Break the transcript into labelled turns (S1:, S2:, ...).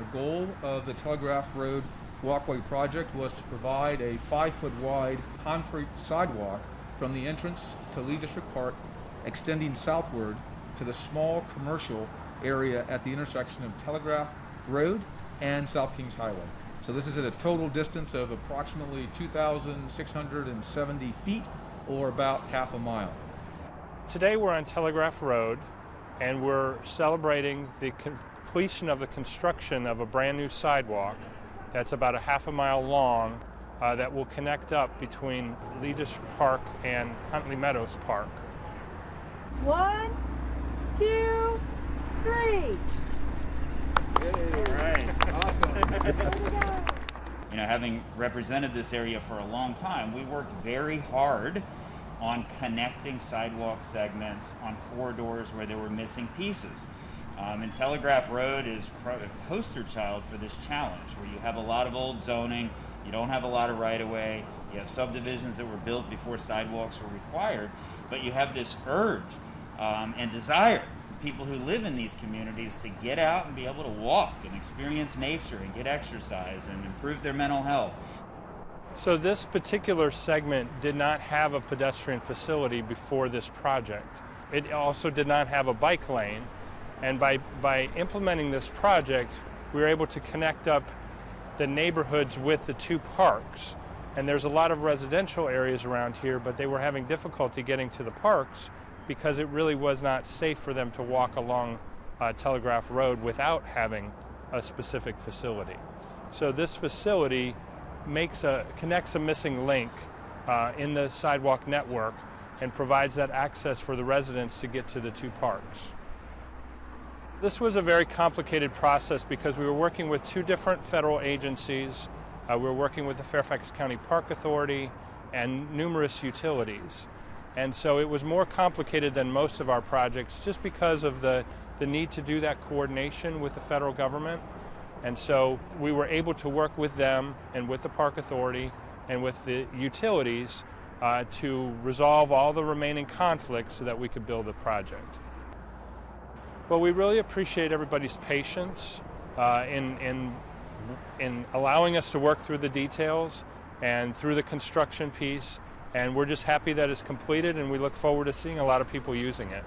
S1: The goal of the Telegraph Road Walkway project was to provide a 5-foot wide concrete sidewalk from the entrance to Lee District Park, extending southward to the small commercial area at the intersection of Telegraph Road and South Kings Highway. So this is at a total distance of approximately 2,670 feet, or about half a mile.
S2: Today we're on Telegraph Road, and we're celebrating the completion of the construction of a brand new sidewalk that's about a half a mile long that will connect up between Lee District Park and Huntley Meadows Park.
S3: 1, 2, 3.
S1: All right, awesome.
S4: You know, having represented this area for a long time, we worked very hard on connecting sidewalk segments on corridors where there were missing pieces. And Telegraph Road is a poster child for this challenge, where you have a lot of old zoning, you don't have a lot of right-of-way, you have subdivisions that were built before sidewalks were required, but you have this urge and desire for people who live in these communities to get out and be able to walk and experience nature and get exercise and improve their mental health.
S2: So this particular segment did not have a pedestrian facility before this project. It also did not have a bike lane, and by implementing this project, we were able to connect up the neighborhoods with the two parks. And there's a lot of residential areas around here, but they were having difficulty getting to the parks because it really was not safe for them to walk along Telegraph Road without having a specific facility. So this facility connects a missing link in the sidewalk network and provides that access for the residents to get to the two parks. This was a very complicated process because we were working with two different federal agencies. We were working with the Fairfax County Park Authority and numerous utilities. And so it was more complicated than most of our projects just because of the need to do that coordination with the federal government. And so we were able to work with them and with the Park Authority and with the utilities to resolve all the remaining conflicts so that we could build the project. Well, we really appreciate everybody's patience in allowing us to work through the details and through the construction piece. And we're just happy that it's completed, and we look forward to seeing a lot of people using it.